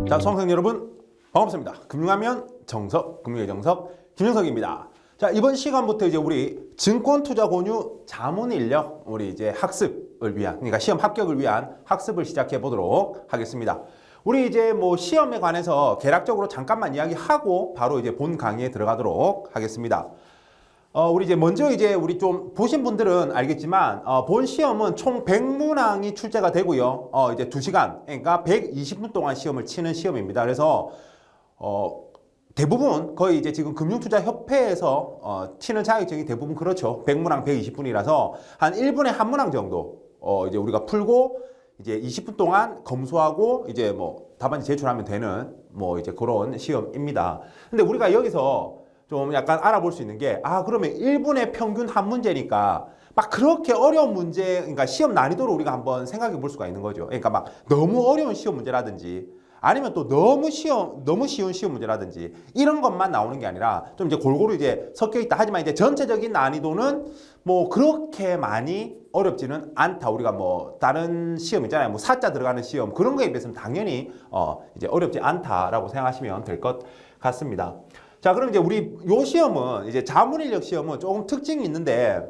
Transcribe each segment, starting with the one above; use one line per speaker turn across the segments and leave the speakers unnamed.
자, 수강생 여러분 반갑습니다. 금융하면 정석, 금융의 정석 김정석입니다. 자, 이번 시간부터 이제 우리 증권투자권유 자문인력 우리 이제 학습을 위한, 그러니까 시험 합격을 위한 학습을 시작해 보도록 하겠습니다. 우리 이제 뭐 시험에 관해서 개략적으로 잠깐만 이야기하고 바로 이제 본 강의에 들어가도록 하겠습니다. 우리 이제 먼저 이제 우리 좀 보신 분들은 알겠지만 본 시험은 총 100문항이 출제가 되고요. 이제 2시간, 그러니까 120분 동안 시험을 치는 시험입니다. 그래서 대부분 거의 이제 지금 금융투자협회에서 치는 자격증이 대부분 그렇죠. 100문항 120분이라서 한 1분에 한 문항 정도 이제 우리가 풀고 이제 20분 동안 검수하고 이제 뭐 답안지 제출하면 되는 뭐 이제 그런 시험입니다. 근데 우리가 여기서 좀 약간 알아볼 수 있는 게, 그러면 1분의 평균 한 문제니까 막 그렇게 어려운 문제, 그러니까 시험 난이도를 우리가 한번 생각해 볼 수가 있는 거죠. 그러니까 막 너무 어려운 시험 문제라든지 아니면 또 너무 쉬운 시험 문제라든지 이런 것만 나오는 게 아니라 좀 이제 골고루 이제 섞여 있다. 하지만 이제 전체적인 난이도는 뭐 그렇게 많이 어렵지는 않다. 우리가 뭐 다른 시험 있잖아요. 뭐 사자 들어가는 시험 그런 거에 비해서는 당연히 이제 어렵지 않다라고 생각하시면 될 것 같습니다. 자, 그럼 이제 우리 요 시험은 이제 자문인력 시험은 조금 특징이 있는데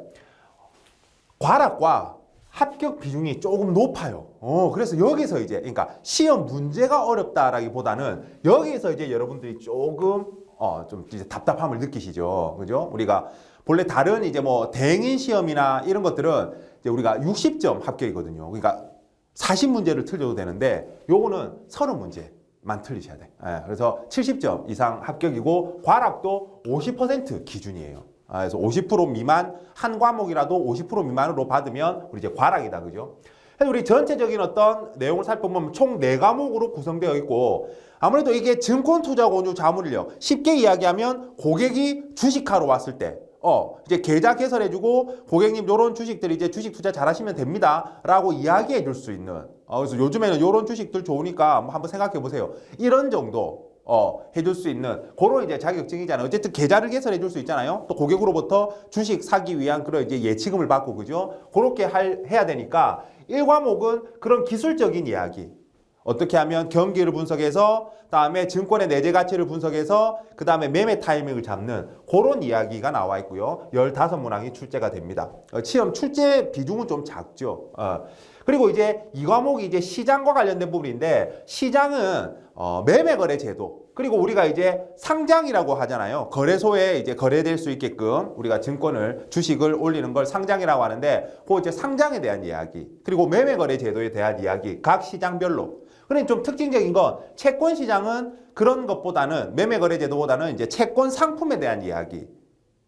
과락과 합격 비중이 조금 높아요. 그래서 여기서 이제 그러니까 시험 문제가 어렵다라기보다는 여기서 이제 여러분들이 조금 좀 이제 답답함을 느끼시죠. 그죠? 우리가 본래 다른 이제 뭐 대행인 시험이나 이런 것들은 이제 우리가 60점 합격이거든요. 그러니까 40문제를 틀려도 되는데 요거는 30문제. 만 틀리셔야 돼. 그래서 70점 이상 합격이고 과락도 50% 기준이에요. 그래서 50% 미만 한 과목이라도 50% 미만으로 받으면 우리 이제 과락이다, 그죠? 그래서 우리 전체적인 어떤 내용을 살펴보면 총 4과목으로 구성되어 있고 아무래도 이게 증권투자권유 자문인력 쉽게 이야기하면 고객이 주식하러 왔을 때 이제 계좌 개설해주고 고객님 요런 주식들 이제 주식 투자 잘하시면 됩니다 라고 이야기해 줄 수 있는 그래서 요즘에는 요런 주식들 좋으니까 한번 생각해 보세요. 이런 정도 해줄 수 있는 그런 이제 자격증이잖아요. 어쨌든 계좌를 개설해 줄 수 있잖아요. 또 고객으로부터 주식 사기 위한 그런 이제 예치금을 받고 그죠? 그렇게 해야 되니까 1과목은 그런 기술적인 이야기 어떻게 하면 경기를 분석해서 다음에 증권의 내재 가치를 분석해서 그 다음에 매매 타이밍을 잡는 그런 이야기가 나와 있고요. 15문항이 출제가 됩니다. 시험 출제 비중은 좀 작죠. 그리고 이제 이 과목이 이제 시장과 관련된 부분인데 시장은 매매 거래 제도 그리고 우리가 이제 상장이라고 하잖아요. 거래소에 이제 거래될 수 있게끔 우리가 증권을 주식을 올리는 걸 상장이라고 하는데 그 이제 상장에 대한 이야기 그리고 매매 거래 제도에 대한 이야기 각 시장별로 그러니까 좀 특징적인 건 채권 시장은 그런 것보다는 매매 거래 제도보다는 이제 채권 상품에 대한 이야기.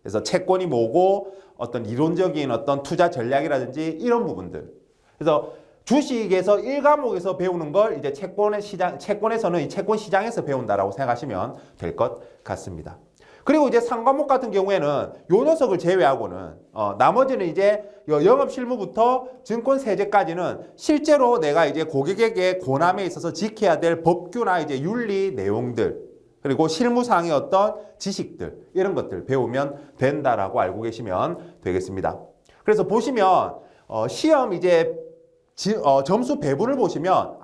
그래서 채권이 뭐고 어떤 이론적인 어떤 투자 전략이라든지 이런 부분들. 그래서 주식에서 1과목에서 배우는 걸 이제 채권에서는 이 채권 시장에서 배운다라고 생각하시면 될 것 같습니다. 그리고 이제 3과목 같은 경우에는 요 녀석을 제외하고는 나머지는 이제 영업 실무부터 증권 세제까지는 실제로 내가 이제 고객에게 권함에 있어서 지켜야 될 법규나 이제 윤리 내용들 그리고 실무상의 어떤 지식들 이런 것들 배우면 된다라고 알고 계시면 되겠습니다. 그래서 보시면 시험 이제 점수 배분을 보시면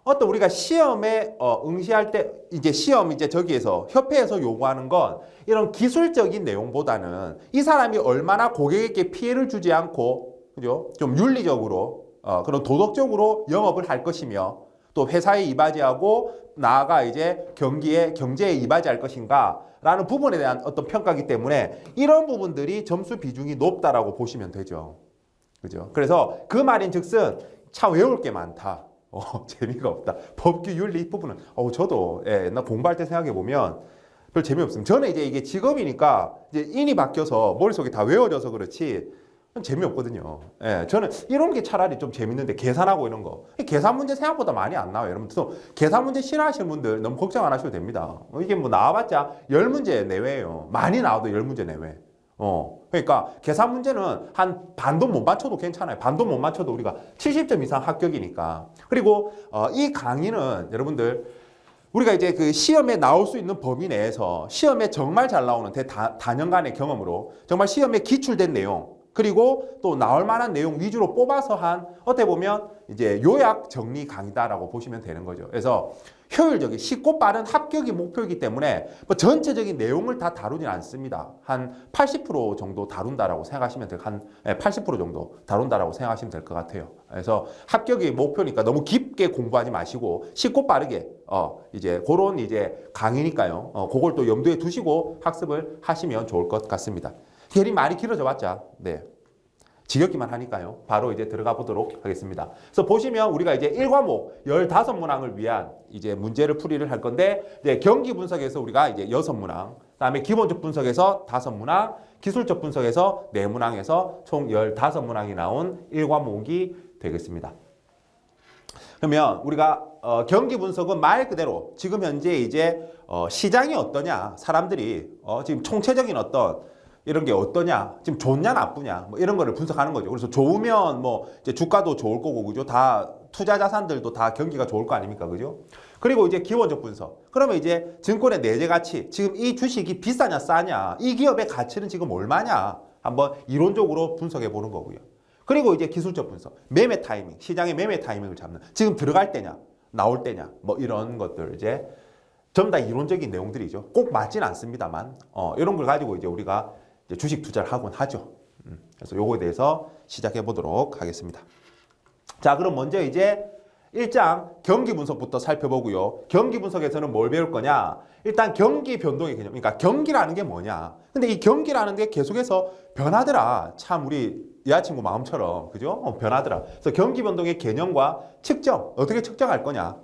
어떤 우리가 시험에 응시할 때 이제 시험 이제 저기에서 협회에서 요구하는 건 이런 기술적인 내용보다는 이 사람이 얼마나 고객에게 피해를 주지 않고 그죠? 좀 윤리적으로 그런 도덕적으로 영업을 할 것이며 또 회사에 이바지하고 나아가 이제 경제에 이바지할 것인가라는 부분에 대한 어떤 평가이기 때문에 이런 부분들이 점수 비중이 높다라고 보시면 되죠. 그죠? 그래서 그 말인즉슨 참 외울 게 많다. 재미가 없다. 법규 윤리 이 부분은 저도 옛날 공부할 때 생각해 보면 별 재미없습니다. 저는 이제 이게 직업이니까 이제 인이 바뀌어서 머릿속에 다 외워져서 그렇지 재미없거든요. 저는 이런 게 차라리 좀 재밌는데 계산하고 이런 거. 계산 문제 생각보다 많이 안 나와요. 여러분 계산 문제 싫어하시는 분들 너무 걱정 안 하셔도 됩니다. 이게 뭐 나와봤자 10문제 내외예요. 많이 나와도 10문제 내외. 그러니까 계산 문제는 한 반도 못 맞춰도 괜찮아요. 반도 못 맞춰도 우리가 70점 이상 합격이니까. 그리고 이 강의는 여러분들 우리가 이제 그 시험에 나올 수 있는 범위 내에서 시험에 정말 잘 나오는 다년간의 경험으로 정말 시험에 기출된 내용 그리고 또 나올 만한 내용 위주로 뽑아서 한 어떻게 보면 이제 요약 정리 강의다라고 보시면 되는 거죠. 그래서 효율적인 쉽고 빠른 합격이 목표이기 때문에 뭐 전체적인 내용을 다 다루진 않습니다. 한 80% 정도 다룬다라고 생각하시면 한 80% 정도 다룬다라고 생각하시면 될 것 같아요. 그래서 합격이 목표니까 너무 깊게 공부하지 마시고 쉽고 빠르게 이제 그런 이제 강의니까요. 그걸 또 염두에 두시고 학습을 하시면 좋을 것 같습니다. 괜히 말이 길어져 봤자 네. 지겹기만 하니까요. 바로 이제 들어가 보도록 하겠습니다. 그래서 보시면 우리가 이제 1과목 15문항을 위한 이제 문제를 풀이를 할 건데 이제 경기 분석에서 우리가 이제 6문항, 그다음에 기본적 분석에서 5문항, 기술적 분석에서 4문항에서 총 15문항이 나온 1과목이 되겠습니다. 그러면 우리가 경기 분석은 말 그대로 지금 현재 이제 시장이 어떠냐, 사람들이 지금 총체적인 어떤 이런 게 어떠냐, 지금 좋냐 나쁘냐 뭐 이런 거를 분석하는 거죠. 그래서 좋으면 뭐 이제 주가도 좋을 거고 그죠? 다 투자 자산들도 다 경기가 좋을 거 아닙니까, 그죠? 그리고 이제 기본적 분석. 그러면 이제 증권의 내재 가치, 지금 이 주식이 비싸냐 싸냐, 이 기업의 가치는 지금 얼마냐 한번 이론적으로 분석해 보는 거고요. 그리고 이제 기술적 분석, 매매 타이밍, 시장의 매매 타이밍을 잡는, 지금 들어갈 때냐, 나올 때냐 뭐 이런 것들 이제 전부 다 이론적인 내용들이죠. 꼭 맞진 않습니다만 이런 걸 가지고 이제 우리가 이제 주식 투자를 하곤 하죠. 그래서 요거에 대해서 시작해 보도록 하겠습니다. 자, 그럼 먼저 이제 1장 경기 분석부터 살펴보고요. 경기 분석에서는 뭘 배울 거냐? 일단 경기 변동의 개념, 그러니까 경기라는 게 뭐냐? 근데 이 경기라는 게 계속해서 변하더라. 참 우리 여자친구 마음처럼, 그죠? 변하더라. 그래서 경기 변동의 개념과 측정, 어떻게 측정할 거냐?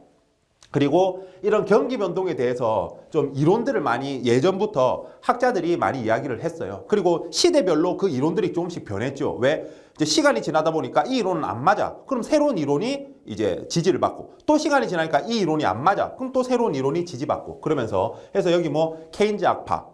그리고 이런 경기 변동에 대해서 좀 이론들을 많이 예전부터 학자들이 많이 이야기를 했어요. 그리고 시대별로 그 이론들이 조금씩 변했죠. 왜? 이제 시간이 지나다 보니까 이 이론은 안 맞아. 그럼 새로운 이론이 이제 지지를 받고, 또 시간이 지나니까 이 이론이 안 맞아. 그럼 또 새로운 이론이 지지받고, 그러면서 해서 여기 뭐 케인즈 학파,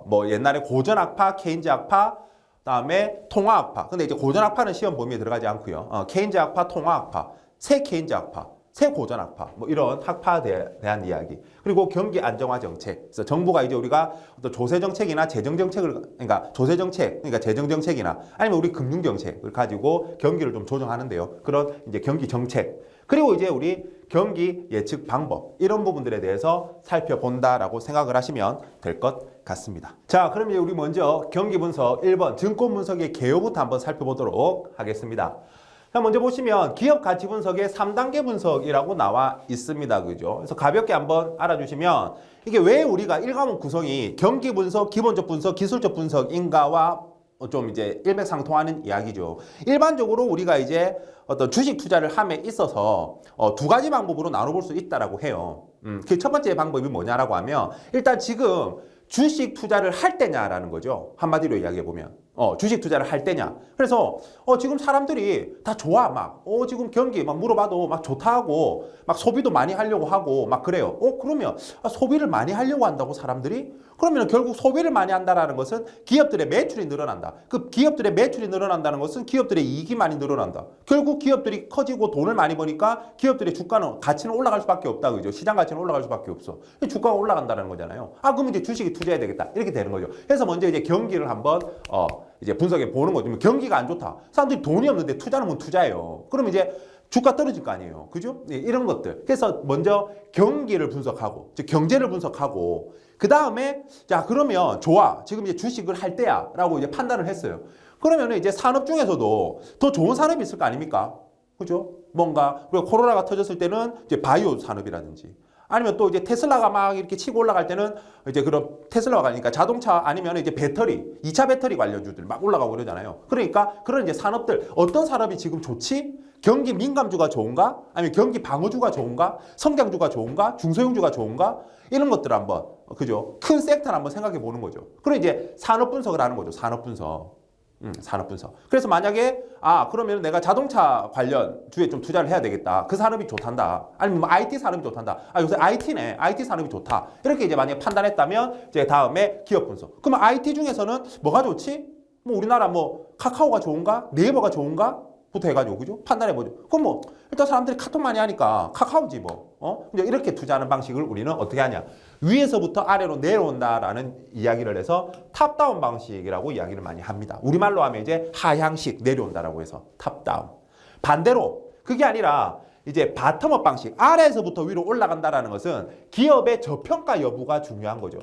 뭐 옛날에 고전 학파, 케인즈 학파, 그다음에 통화 학파. 근데 이제 고전 학파는 시험 범위에 들어가지 않고요. 케인즈 학파, 통화 학파, 새 케인즈 학파, 새 고전 학파, 뭐 이런 학파에 대한 이야기. 그리고 경기 안정화 정책. 그래서 정부가 이제 우리가 어떤 조세 정책이나 재정 정책을, 그러니까 조세 정책, 그러니까 재정 정책이나 아니면 우리 금융 정책을 가지고 경기를 좀 조정하는데요. 그런 이제 경기 정책. 그리고 이제 우리 경기 예측 방법, 이런 부분들에 대해서 살펴본다라고 생각을 하시면 될 것 같습니다. 자, 그럼 이제 우리 먼저 경기 분석 1번 증권 분석의 개요부터 한번 살펴보도록 하겠습니다. 자, 먼저 보시면 기업 가치 분석의 3단계 분석이라고 나와 있습니다. 그죠? 그래서 가볍게 한번 알아주시면 이게 왜 우리가 1과목 구성이 경기 분석, 기본적 분석, 기술적 분석인가와 좀 이제 일맥상통하는 이야기죠. 일반적으로 우리가 이제 어떤 주식 투자를 함에 있어서 두 가지 방법으로 나눠볼 수 있다라고 해요. 그 첫 번째 방법이 뭐냐라고 하면 일단 지금 주식 투자를 할 때냐라는 거죠. 한마디로 이야기해 보면. 주식 투자를 할 때냐. 그래서 지금 사람들이 다 좋아. 막 지금 경기 막 물어봐도 막 좋다 하고 막 소비도 많이 하려고 하고 막 그래요. 그러면 소비를 많이 하려고 한다고 사람들이? 그러면 결국 소비를 많이 한다라는 것은 기업들의 매출이 늘어난다. 그 기업들의 매출이 늘어난다는 것은 기업들의 이익이 많이 늘어난다. 결국 기업들이 커지고 돈을 많이 버니까 기업들의 주가는 가치는 올라갈 수밖에 없다. 그죠? 시장 가치는 올라갈 수밖에 없어. 주가가 올라간다는 거잖아요. 그럼 이제 주식이 투자해야 되겠다. 이렇게 되는 거죠. 그래서 먼저 이제 경기를 한번 이제 분석해 보는 거죠. 경기가 안 좋다. 사람들이 돈이 없는데 투자는 뭐 투자예요. 그럼 이제 주가 떨어질 거 아니에요. 그죠? 네, 이런 것들. 그래서 먼저 경기를 분석하고, 즉 경제를 분석하고, 그 다음에 자, 그러면 좋아. 지금 이제 주식을 할 때야. 라고 이제 판단을 했어요. 그러면 이제 산업 중에서도 더 좋은 산업이 있을 거 아닙니까? 그죠? 뭔가, 우리가 코로나가 터졌을 때는 이제 바이오 산업이라든지, 아니면 또 이제 테슬라가 막 이렇게 치고 올라갈 때는 이제 그런 테슬라가 가니까 자동차 아니면 이제 배터리, 2차 배터리 관련주들 막 올라가고 그러잖아요. 그러니까 그런 이제 산업들, 어떤 산업이 지금 좋지? 경기 민감주가 좋은가? 아니면 경기 방어주가 좋은가? 성장주가 좋은가? 중소형주가 좋은가? 이런 것들 한번, 그죠? 큰 섹터를 한번 생각해 보는 거죠. 그리고 이제 산업 분석을 하는 거죠. 산업 분석. 산업 분석. 그래서 만약에 그러면 내가 자동차 관련 주에 좀 투자를 해야 되겠다. 그 산업이 좋단다. 아니면 뭐 IT 산업이 좋단다. 요새 IT네. IT 산업이 좋다. 이렇게 이제 만약에 판단했다면 이제 다음에 기업 분석. 그러면 IT 중에서는 뭐가 좋지? 뭐 우리나라 뭐 카카오가 좋은가? 네이버가 좋은가? 부터 해가지고 그죠? 판단해보죠. 그럼 뭐 일단 사람들이 카톡 많이 하니까 카카오지 뭐. 이제 이렇게 투자하는 방식을 우리는 어떻게 하냐? 위에서부터 아래로 내려온다라는 이야기를 해서 탑다운 방식이라고 이야기를 많이 합니다. 우리말로 하면 이제 하향식 내려온다라고 해서 탑다운. 반대로 그게 아니라 이제 바텀업 방식, 아래에서부터 위로 올라간다라는 것은 기업의 저평가 여부가 중요한 거죠.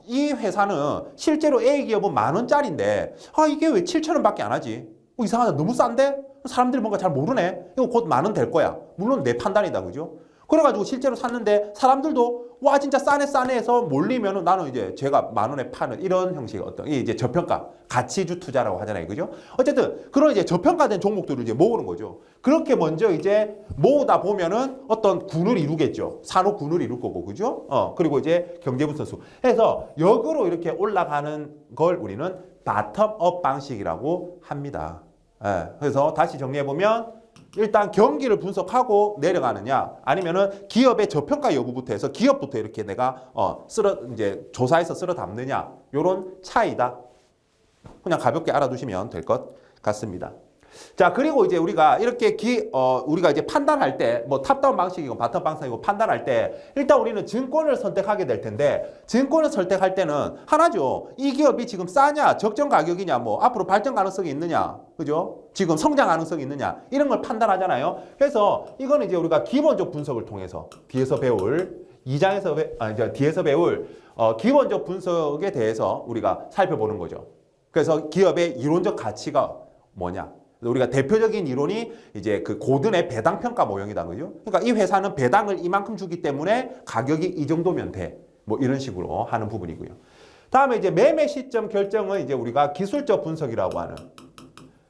이 회사는 실제로 A기업은 10,000원짜리인데 이게 왜 7,000원밖에 안 하지? 이상하다. 너무 싼데? 사람들이 뭔가 잘 모르네? 이거 곧 10,000원 될 거야. 물론 내 판단이다. 그죠? 그래가지고 실제로 샀는데 사람들도 와 진짜 싸네 해서 몰리면은 나는 이제 제가 10,000원에 파는 이런 형식의 어떤 이제 저평가 가치주 투자라고 하잖아요. 그죠? 어쨌든 그런 이제 저평가된 종목들을 이제 모으는 거죠. 그렇게 먼저 이제 모으다 보면은 어떤 군을 이루겠죠. 산업 군을 이룰 거고. 그죠? 그리고 이제 경제분석수 해서 역으로 이렇게 올라가는 걸 우리는 바텀업 방식이라고 합니다. 그래서 다시 정리해 보면 일단 경기를 분석하고 내려가느냐 아니면은 기업의 저평가 여부부터 해서 기업부터 이렇게 내가 이제 조사해서 쓸어 담느냐 요런 차이다. 그냥 가볍게 알아두시면 될 것 같습니다. 자, 그리고 이제 우리가 이렇게 우리가 이제 판단할 때 뭐 탑다운 방식이고 바텀 방식이고 판단할 때 일단 우리는 증권을 선택하게 될 텐데 증권을 선택할 때는 하나죠. 이 기업이 지금 싸냐, 적정 가격이냐, 뭐 앞으로 발전 가능성이 있느냐, 그죠? 지금 성장 가능성이 있느냐 이런 걸 판단하잖아요. 그래서 이거는 이제 우리가 기본적 분석을 통해서 뒤에서 배울 기본적 분석에 대해서 우리가 살펴보는 거죠. 그래서 기업의 이론적 가치가 뭐냐? 우리가 대표적인 이론이 이제 그 고든의 배당 평가 모형이다. 그죠? 그러니까 이 회사는 배당을 이만큼 주기 때문에 가격이 이 정도면 돼. 뭐 이런 식으로 하는 부분이고요. 다음에 이제 매매 시점 결정은 이제 우리가 기술적 분석이라고 하는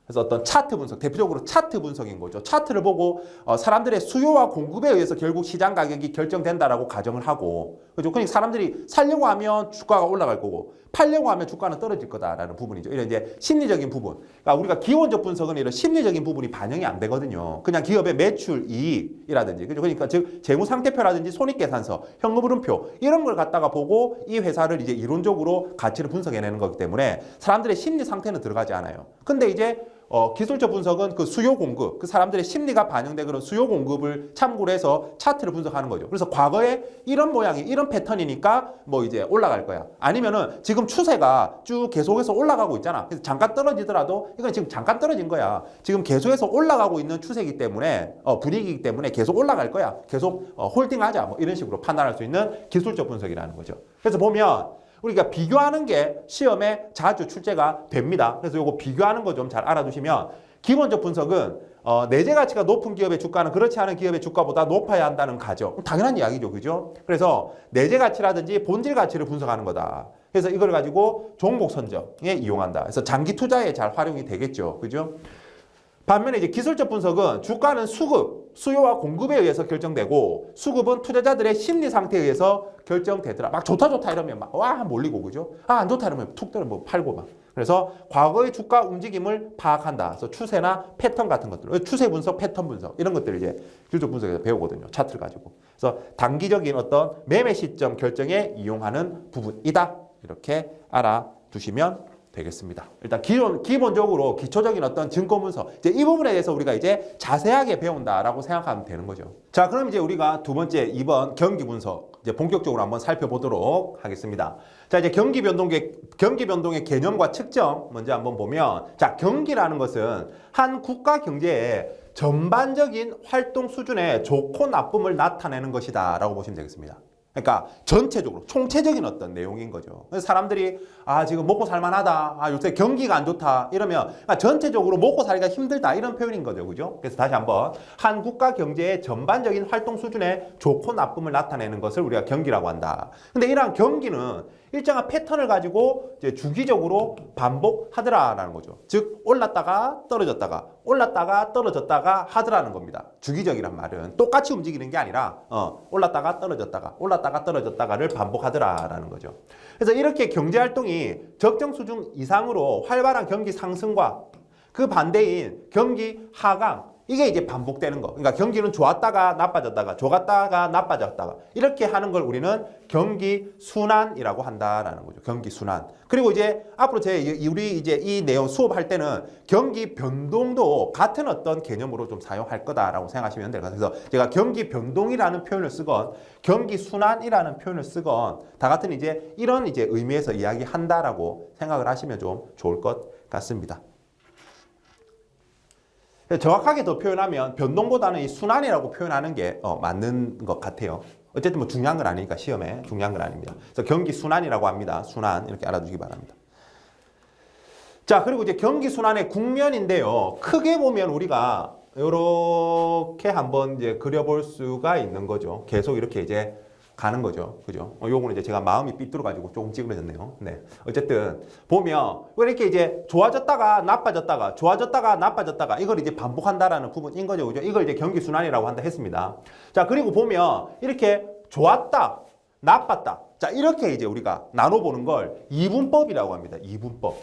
그래서 어떤 차트 분석, 대표적으로 차트 분석인 거죠. 차트를 보고 사람들의 수요와 공급에 의해서 결국 시장 가격이 결정된다라고 가정을 하고, 그죠? 그러니까 사람들이 살려고 하면 주가가 올라갈 거고, 팔려고 하면 주가는 떨어질 거다라는 부분이죠. 이런 이제 심리적인 부분. 그러니까 우리가 기본적 분석은 이런 심리적인 부분이 반영이 안 되거든요. 그냥 기업의 매출, 이익이라든지, 그죠? 그러니까 즉 재무 상태표라든지 손익계산서, 현금흐름표 이런 걸 갖다가 보고 이 회사를 이제 이론적으로 가치를 분석해내는 거기 때문에 사람들의 심리 상태는 들어가지 않아요. 근데 이제 기술적 분석은 그 수요 공급, 그 사람들의 심리가 반영된 그런 수요 공급을 참고로 해서 차트를 분석하는 거죠. 그래서 과거에 이런 모양이, 이런 패턴이니까 뭐 이제 올라갈 거야. 아니면은 지금 추세가 쭉 계속해서 올라가고 있잖아. 그래서 잠깐 떨어지더라도 이건 지금 잠깐 떨어진 거야. 지금 계속해서 올라가고 있는 추세이기 때문에, 분위기이기 때문에 계속 올라갈 거야. 계속 홀딩하자. 뭐 이런 식으로 판단할 수 있는 기술적 분석이라는 거죠. 그래서 보면 우리가 비교하는 게 시험에 자주 출제가 됩니다. 그래서 이거 비교하는 거 좀 잘 알아두시면 기본적 분석은 내재 가치가 높은 기업의 주가는 그렇지 않은 기업의 주가보다 높아야 한다는 가정. 당연한 이야기죠. 그죠? 그래서 내재 가치라든지 본질 가치를 분석하는 거다. 그래서 이걸 가지고 종목 선정에 이용한다. 그래서 장기 투자에 잘 활용이 되겠죠. 그죠? 반면에 이제 기술적 분석은 주가는 수요와 공급에 의해서 결정되고 수급은 투자자들의 심리 상태에 의해서 결정되더라. 막 좋다 이러면 막 와 몰리고 그죠? 안 좋다 이러면 툭 떨어 뭐 팔고 막. 그래서 과거의 주가 움직임을 파악한다. 그래서 추세나 패턴 같은 것들, 추세 분석, 패턴 분석 이런 것들을 이제 기술적 분석에서 배우거든요. 차트를 가지고. 그래서 단기적인 어떤 매매 시점 결정에 이용하는 부분이다. 이렇게 알아두시면 되겠습니다. 일단 기본적으로 기초적인 어떤 증권 분석 이제 이 부분에 대해서 우리가 이제 자세하게 배운다라고 생각하면 되는 거죠. 자, 그럼 이제 우리가 두 번째 2번 경기 분석 이제 본격적으로 한번 살펴보도록 하겠습니다. 자, 이제 경기 변동의 개념과 측정 먼저 한번 보면 자, 경기라는 것은 한 국가 경제의 전반적인 활동 수준의 좋고 나쁨을 나타내는 것이다라고 보시면 되겠습니다. 그러니까 전체적으로 총체적인 어떤 내용인 거죠. 그래서 사람들이 지금 먹고 살만하다, 요새 경기가 안 좋다 이러면 전체적으로 먹고 살기가 힘들다 이런 표현인 거죠. 그죠? 그래서 다시 한번 한 국가 경제의 전반적인 활동 수준의 좋고 나쁨을 나타내는 것을 우리가 경기라고 한다. 근데 이러한 경기는 일정한 패턴을 가지고 이제 주기적으로 반복하더라라는 거죠. 즉 올랐다가 떨어졌다가 하더라는 겁니다. 주기적이란 말은 똑같이 움직이는 게 아니라 올랐다가 떨어졌다가를 반복하더라라는 거죠. 그래서 이렇게 경제 활동이 적정 수준 이상으로 활발한 경기 상승과 그 반대인 경기 하강 이게 이제 반복되는 거. 그러니까 경기는 좋았다가 나빠졌다가 좋았다가 나빠졌다가 이렇게 하는 걸 우리는 경기 순환이라고 한다라는 거죠. 경기 순환. 그리고 이제 앞으로 우리 이제 이 내용 수업할 때는 경기 변동도 같은 어떤 개념으로 좀 사용할 거다라고 생각하시면 돼요. 그래서 제가 경기 변동이라는 표현을 쓰건 경기 순환이라는 표현을 쓰건 다 같은 이제 이런 이제 의미에서 이야기한다라고 생각을 하시면 좀 좋을 것 같습니다. 정확하게 더 표현하면 변동보다는 이 순환이라고 표현하는 게 맞는 것 같아요. 어쨌든 뭐 중요한 건 아니니까 시험에 중요한 건 아닙니다. 그래서 경기 순환이라고 합니다. 순환 이렇게 알아두시기 바랍니다. 자, 그리고 이제 경기 순환의 국면인데요. 크게 보면 우리가 이렇게 한번 이제 그려볼 수가 있는 거죠. 계속 이렇게 이제 가는 거죠. 그죠? 요거는 이제 제가 마음이 삐뚤어가지고 조금 찌그러졌네요. 네. 어쨌든, 보면, 이렇게 이제 좋아졌다가 나빠졌다가, 좋아졌다가 나빠졌다가, 이걸 이제 반복한다라는 부분인 거죠. 그죠? 이걸 이제 경기순환이라고 한다 했습니다. 자, 그리고 보면, 이렇게 좋았다, 나빴다. 자, 이렇게 이제 우리가 나눠보는 걸 이분법이라고 합니다. 이분법.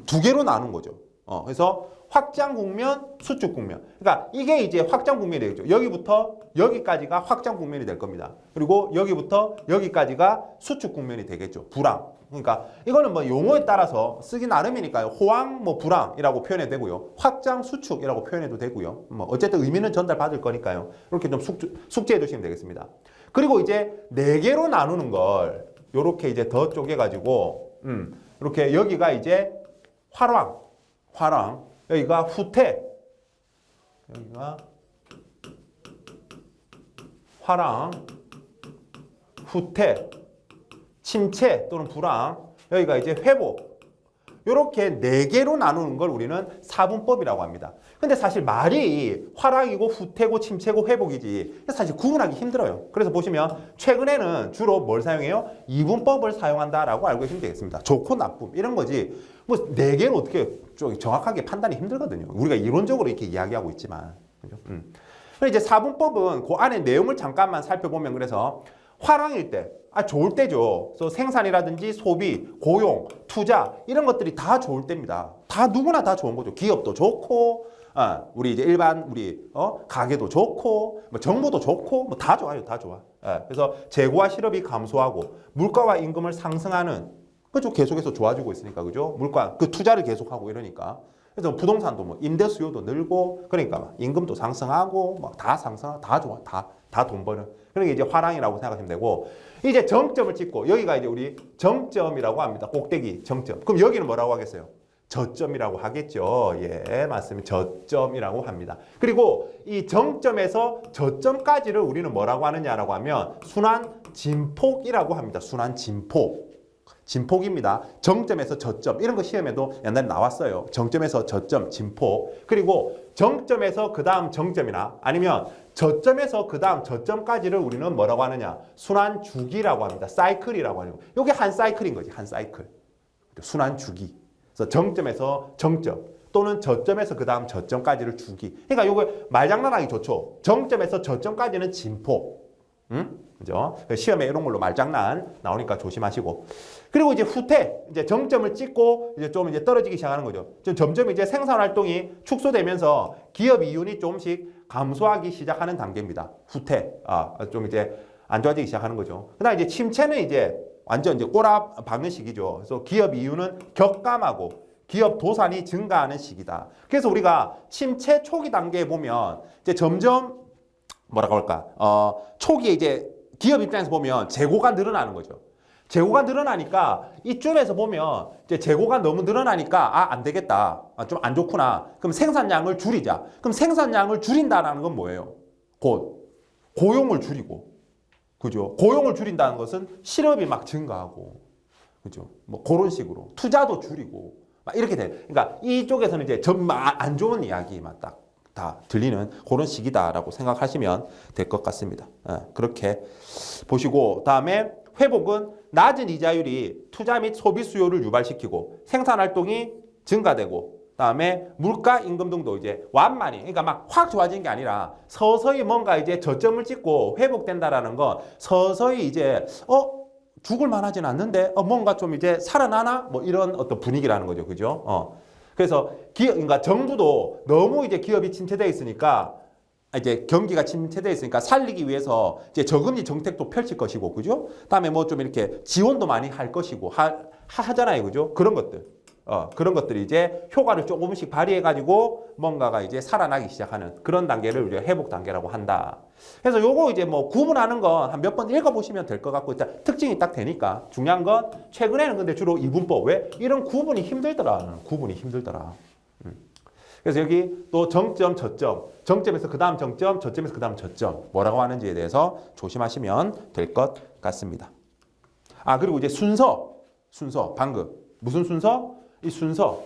두 개로 나눈 거죠. 그래서 확장 국면, 수축 국면. 그러니까 이게 이제 확장 국면이 되겠죠. 여기부터 여기까지가 확장 국면이 될 겁니다. 그리고 여기부터 여기까지가 수축 국면이 되겠죠. 불황. 그러니까 이거는 뭐 용어에 따라서 쓰기 나름이니까요. 호황, 뭐 불황이라고 표현해도 되고요. 확장, 수축이라고 표현해도 되고요. 뭐 어쨌든 의미는 전달받을 거니까요. 이렇게 좀 숙지해 두시면 되겠습니다. 그리고 이제 네 개로 나누는 걸 이렇게 이제 더 쪼개가지고 이렇게 여기가 이제 화랑, 여기가 후퇴, 여기가 화랑, 후퇴, 침체 또는 불황, 여기가 이제 회복. 이렇게 네 개로 나누는 걸 우리는 사분법이라고 합니다. 근데 사실 말이 화랑이고 후퇴고 침체고 회복이지 사실 구분하기 힘들어요. 그래서 보시면 최근에는 주로 뭘 사용해요? 이분법을 사용한다라고 알고 계시면 되겠습니다. 좋고 나쁨 이런 거지 뭐 네 개로 어떻게 정확하게 판단이 힘들거든요. 우리가 이론적으로 이렇게 이야기하고 있지만. 그죠? 근데 이제 사분법은 그 안에 내용을 잠깐만 살펴보면 그래서 화랑일 때, 좋을 때죠. 그래서 생산이라든지 소비, 고용, 투자 이런 것들이 다 좋을 때입니다. 다 누구나 다 좋은 거죠. 기업도 좋고, 우리 이제 일반 우리 가게도 좋고, 뭐 정부도 좋고, 뭐 다 좋아요, 다 좋아. 그래서 재고와 실업이 감소하고 물가와 임금을 상승하는 그죠? 계속해서 좋아지고 있으니까 그죠? 물가 그 투자를 계속하고 이러니까. 그래서 부동산도 뭐 임대 수요도 늘고 그러니까 막 임금도 상승하고 막 다 상승하고 다 좋아, 다 돈 버는. 그러니까 이제 화랑이라고 생각하시면 되고 이제 정점을 찍고 여기가 이제 우리 정점이라고 합니다. 꼭대기 정점. 그럼 여기는 뭐라고 하겠어요? 저점이라고 하겠죠. 예, 맞습니다. 저점이라고 합니다. 그리고 이 정점에서 저점까지를 우리는 뭐라고 하느냐라고 하면 순환 진폭이라고 합니다. 순환 진폭. 진폭입니다. 정점에서 저점 이런 거 시험에도 옛날에 나왔어요. 정점에서 저점 진폭. 그리고 정점에서 그 다음 정점이나 아니면 저점에서 그 다음 저점까지를 우리는 뭐라고 하느냐 순환 주기라고 합니다. 사이클이라고 하는 거. 이게 한 사이클인 거지. 한 사이클. 순환 주기. 그래서 정점에서 정점 또는 저점에서 그 다음 저점까지를 주기. 그러니까 이거 말장난하기 좋죠. 정점에서 저점까지는 진폭. 그죠? 시험에 이런 걸로 말장난 나오니까 조심하시고. 그리고 이제 후퇴, 이제 정점을 찍고 이제 좀 이제 떨어지기 시작하는 거죠. 점점 이제 생산 활동이 축소되면서 기업 이윤이 조금씩 감소하기 시작하는 단계입니다. 후퇴, 좀 이제 안 좋아지기 시작하는 거죠. 그다음 이제 침체는 이제 완전 이제 꼬라 박는 시기죠. 그래서 기업 이윤은 격감하고 기업 도산이 증가하는 시기다. 그래서 우리가 침체 초기 단계에 보면 이제 점점 뭐라고 할까? 초기에 이제 기업 입장에서 보면 재고가 늘어나는 거죠. 재고가 늘어나니까 이쯤에서 보면 이제 재고가 너무 늘어나니까 안 되겠다. 좀 안 좋구나. 그럼 생산량을 줄이자. 그럼 생산량을 줄인다는 건 뭐예요? 곧 고용을 줄이고. 그죠? 고용을 줄인다는 것은 실업이 막 증가하고. 그죠? 뭐 그런 식으로 투자도 줄이고 막 이렇게 돼. 그러니까 이쪽에서는 이제 정말 안 좋은 이야기만 다 들리는 그런 시기다라고 생각하시면 될 것 같습니다. 그렇게 보시고 다음에 회복은 낮은 이자율이 투자 및 소비 수요를 유발시키고 생산 활동이 증가되고 다음에 물가 임금 등도 이제 완만히 그러니까 막 확 좋아지는 게 아니라 서서히 뭔가 이제 저점을 찍고 회복된다라는 건 서서히 이제 죽을 만하진 않는데 뭔가 좀 이제 살아나나 뭐 이런 어떤 분위기라는 거죠. 그죠? 그래서 그러니까 정부도 너무 이제 기업이 침체되어 있으니까 이제 경기가 침체되어 있으니까 살리기 위해서 이제 저금리 정책도 펼칠 것이고, 그죠? 다음에 뭐 좀 이렇게 지원도 많이 할 것이고, 하잖아요, 그죠? 그런 것들. 그런 것들이 이제 효과를 조금씩 발휘해가지고 뭔가가 이제 살아나기 시작하는 그런 단계를 우리가 회복 단계라고 한다. 그래서 요거 이제 뭐 구분하는 건 한 몇 번 읽어보시면 될 것 같고, 일단 특징이 딱 되니까 중요한 건 최근에는 근데 주로 이분법. 왜? 이런 구분이 힘들더라. 구분이 힘들더라. 그래서 여기 또 정점, 저점, 정점에서 그 다음 정점, 저점에서 그 다음 저점 뭐라고 하는지에 대해서 조심하시면 될 것 같습니다. 아, 그리고 이제 순서 방금 무슨 순서? 이 순서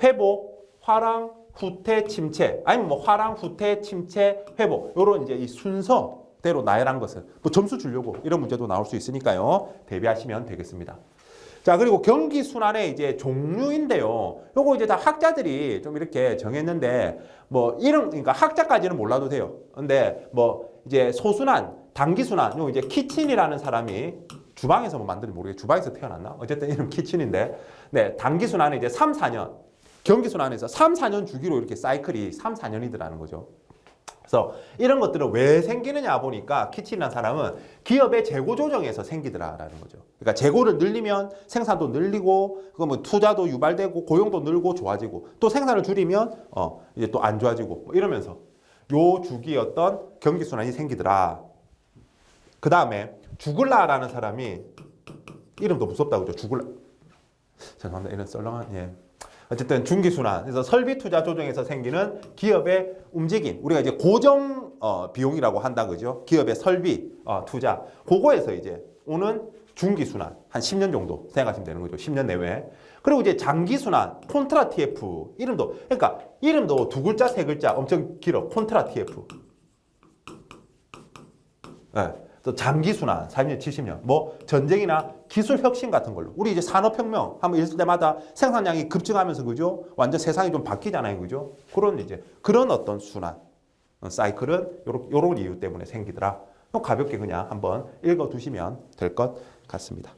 회복, 화랑, 후퇴, 침체 아니면 뭐 화랑, 후퇴, 침체, 회복 요런 이제 이 순서대로 나열한 것은 뭐 점수 주려고 이런 문제도 나올 수 있으니까요. 대비하시면 되겠습니다. 자, 그리고 경기 순환의 이제 종류인데요. 요거 이제 다 학자들이 좀 이렇게 정했는데 뭐 이런 그러니까 학자까지는 몰라도 돼요. 근데 뭐 이제 소순환, 단기 순환, 요 이제 키친이라는 사람이 주방에서 뭐 만드는지 모르겠어요. 주방에서 태어났나? 어쨌든 이름 키친인데 네, 단기 순환은 이제 3, 4년. 경기 순환에서 3, 4년 주기로 이렇게 사이클이 3, 4년이더라는 거죠. 그래서 이런 것들은 왜 생기느냐 보니까 키친이라는 사람은 기업의 재고 조정에서 생기더라라는 거죠. 그러니까 재고를 늘리면 생산도 늘리고 그거 뭐 투자도 유발되고 고용도 늘고 좋아지고 또 생산을 줄이면 이제 또 안 좋아지고 뭐 이러면서 요 주기의 어떤 경기 순환이 생기더라. 그 다음에 주글라라는 사람이 이름도 무섭다 그죠? 주글라. 죄송합니다. 이런 썰렁한 예. 어쨌든 중기순환, 그래서 설비 투자 조정에서 생기는 기업의 움직임, 우리가 이제 고정 비용이라고 한다 그죠? 기업의 설비 투자, 그거에서 이제 오는 중기순환 한 10년 정도 생각하시면 되는 거죠. 10년 내외. 그리고 이제 장기순환, 콘트라 TF 이름도 그러니까 이름도 두 글자 세 글자 엄청 길어. 콘트라 TF. 네. 또 장기순환, 40년, 70년, 뭐 전쟁이나 기술 혁신 같은 걸로 우리 이제 산업혁명 한번 있을 때마다 생산량이 급증하면서 그죠? 완전 세상이 좀 바뀌잖아요, 그죠? 그런 어떤 순환 사이클은 요런 이유 때문에 생기더라. 가볍게 그냥 한번 읽어두시면 될 것 같습니다.